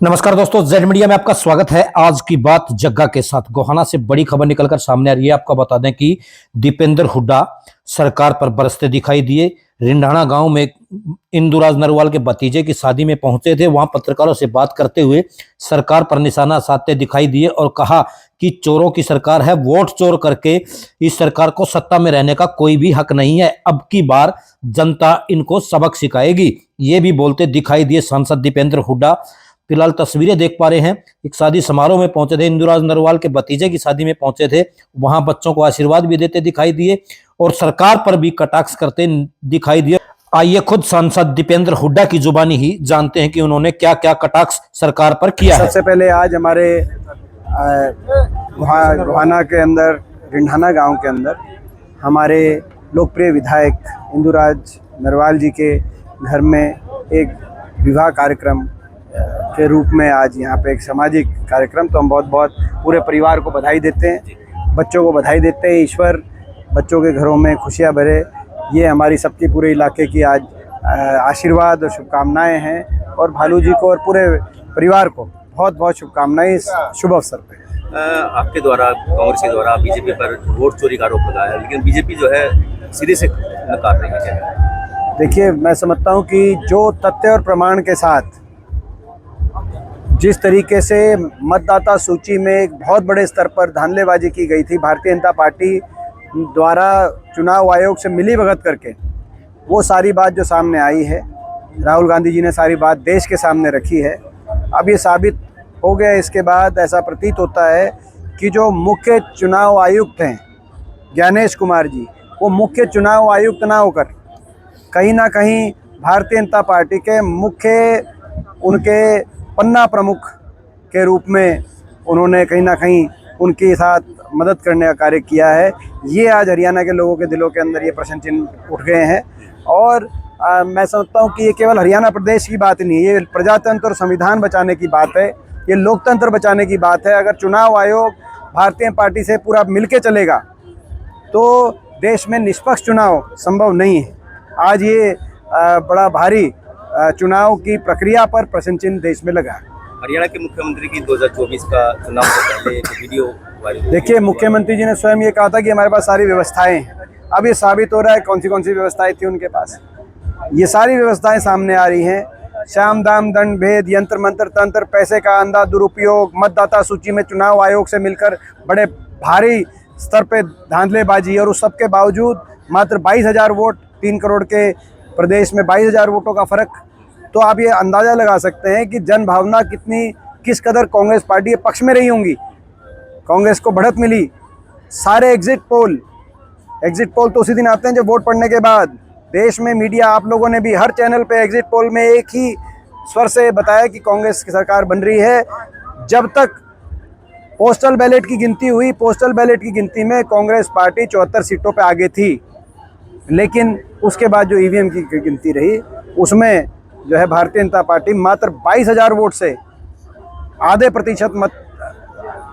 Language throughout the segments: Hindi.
नमस्कार दोस्तों, जेड मीडिया में आपका स्वागत है। आज की बात जग्गा के साथ गोहाना से बड़ी खबर निकलकर सामने आ रही है। आपको बता दें कि दीपेंद्र हुड्डा सरकार पर बरसते दिखाई दिए। रिंढाणा गांव में इंदुराज नरवाल के भतीजे की शादी में पहुंचे थे। वहां पत्रकारों से बात करते हुए सरकार पर निशाना साधते दिखाई दिए और कहा कि चोरों की सरकार है, वोट चोर करके इस सरकार को सत्ता में रहने का कोई भी हक नहीं है। अब की बार जनता इनको सबक सिखाएगी, ये भी बोलते दिखाई दिए सांसद दीपेंद्र हुड्डा। फिलहाल तस्वीरें देख पा रहे हैं, एक शादी समारोह में पहुंचे थे, इंदुराज नरवाल के भतीजे की शादी में पहुंचे थे। वहां बच्चों को आशीर्वाद भी देते दिखाई दिए और सरकार पर भी कटाक्ष करते दिखाई दिए। आइए खुद सांसद दीपेंद्र हुड्डा की जुबानी ही जानते हैं कि उन्होंने क्या क्या कटाक्ष सरकार पर किया है। सबसे पहले आज हमारे गोहाना के अंदर रिंढाना गांव के अंदर हमारे लोकप्रिय विधायक इंदुराज नरवाल जी के घर में एक विवाह कार्यक्रम के रूप में आज यहाँ पे एक सामाजिक कार्यक्रम, तो हम बहुत बहुत पूरे परिवार को बधाई देते हैं, बच्चों को बधाई देते हैं। ईश्वर बच्चों के घरों में खुशियाँ भरे, ये हमारी सबकी पूरे इलाके की आज आशीर्वाद और शुभकामनाएं हैं। और भालू जी को और पूरे परिवार को बहुत बहुत शुभकामनाएं इस शुभ अवसर पर। आपके द्वारा कांग्रेस के द्वारा बीजेपी पर वोट चोरी का आरोप लगाया है, लेकिन बीजेपी जो है सीधे से नकार रही है। देखिए, मैं समझता हूँ कि जो तथ्य और प्रमाण के साथ जिस तरीके से मतदाता सूची में एक बहुत बड़े स्तर पर धांधलेबाजी की गई थी भारतीय जनता पार्टी द्वारा चुनाव आयोग से मिलीभगत करके, वो सारी बात जो सामने आई है, राहुल गांधी जी ने सारी बात देश के सामने रखी है। अब ये साबित हो गया, इसके बाद ऐसा प्रतीत होता है कि जो मुख्य चुनाव आयुक्त हैं ज्ञानेश कुमार जी, वो मुख्य चुनाव आयुक्त ना होकर कहीं ना कहीं भारतीय जनता पार्टी के मुख्य उनके पन्ना प्रमुख के रूप में उन्होंने कहीं ना कहीं उनके साथ मदद करने का कार्य किया है। ये आज हरियाणा के लोगों के दिलों के अंदर ये प्रश्न चिन्ह उठ गए हैं। और मैं समझता हूँ कि ये केवल हरियाणा प्रदेश की बात नहीं है, ये प्रजातंत्र और संविधान बचाने की बात है, ये लोकतंत्र बचाने की बात है। अगर चुनाव आयोग भारतीय पार्टी से पूरा मिलके चलेगा तो देश में निष्पक्ष चुनाव संभव नहीं है। आज ये बड़ा भारी चुनाव की प्रक्रिया पर प्रश्न चिन्ह देश में लगा। हरियाणा के मुख्यमंत्री की 2024 का चुनाव से पहले एक वीडियो वायरल। देखिए, मुख्यमंत्री जी ने स्वयं ये कहा था कि हमारे पास सारी व्यवस्थाएं हैं। अब ये साबित हो रहा है कौन सी व्यवस्थाएं थी उनके पास। ये सारी व्यवस्थाएं सामने आ रही हैं। शाम दाम दंड भेद, यंत्र मंत्र तंत्र, पैसे का अंधा दुरुपयोग, मतदाता सूची में चुनाव आयोग से मिलकर बड़े भारी स्तर पे धांधलेबाजी, और उस सब के बावजूद मात्र 22,000 वोट, 3 करोड़ के प्रदेश में 22,000 वोटों का फर्क। तो आप ये अंदाज़ा लगा सकते हैं कि जन भावना किस कदर कांग्रेस पार्टी के पक्ष में रही होंगी। कांग्रेस को बढ़त मिली। सारे एग्जिट पोल तो उसी दिन आते हैं जब वोट पड़ने के बाद। देश में मीडिया, आप लोगों ने भी हर चैनल पे एग्जिट पोल में एक ही स्वर से बताया कि कांग्रेस की सरकार बन रही है। जब तक पोस्टल बैलेट की गिनती हुई, पोस्टल बैलेट की गिनती में कांग्रेस पार्टी 74 सीटों पे आगे थी, लेकिन उसके बाद जो ईवीएम की गिनती रही उसमें जो है भारतीय जनता पार्टी मात्र 22,000 वोट से, आधे प्रतिशत मत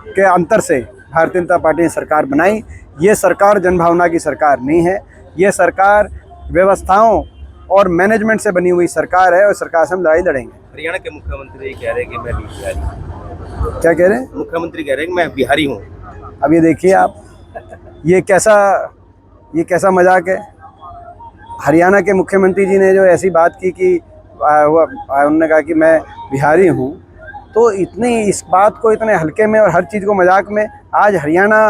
के अंतर से भारतीय जनता पार्टी ने सरकार बनाई। ये सरकार जनभावना की सरकार नहीं है, ये सरकार व्यवस्थाओं और मैनेजमेंट से बनी हुई सरकार है, और सरकार से हम लड़ाई लड़ेंगे। हरियाणा के मुख्यमंत्री कह रहे हैं कि मैं बिहारी हूँ। क्या कह रहे हैं? मुख्यमंत्री कह रहे हैं कि मैं बिहारी हूँ। अब ये देखिए आप, ये कैसा मजाक है। हरियाणा के मुख्यमंत्री जी ने जो ऐसी बात की कि उन्होंने कहा कि मैं बिहारी हूँ, तो इस बात को इतने हल्के में और हर चीज़ को मजाक में। आज हरियाणा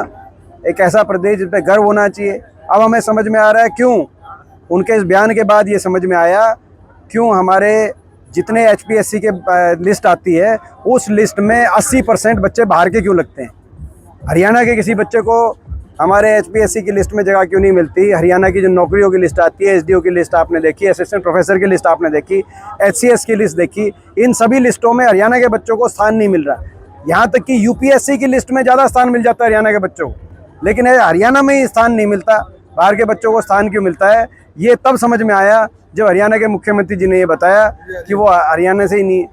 एक ऐसा प्रदेश जिस पर गर्व होना चाहिए। अब हमें समझ में आ रहा है क्यों उनके इस बयान के बाद ये समझ में आया क्यों हमारे जितने HPSC के लिस्ट आती है उस लिस्ट में 80% बच्चे बाहर के क्यों लगते हैं। हरियाणा के किसी बच्चे को हमारे HPSC की लिस्ट में जगह क्यों नहीं मिलती। हरियाणा की जो नौकरियों की लिस्ट आती है, SDO की लिस्ट आपने देखी, असिस्टेंट प्रोफेसर की लिस्ट आपने देखी, HCS की लिस्ट देखी, इन सभी लिस्टों में हरियाणा के बच्चों को स्थान नहीं मिल रहा। यहाँ तक कि UPSC की लिस्ट में ज़्यादा स्थान मिल जाता है हरियाणा के बच्चों को, लेकिन हरियाणा में ही स्थान नहीं मिलता। बाहर के बच्चों को स्थान क्यों मिलता है, ये तब समझ में आया जब हरियाणा के मुख्यमंत्री जी ने ये बताया कि वो हरियाणा से ही नहीं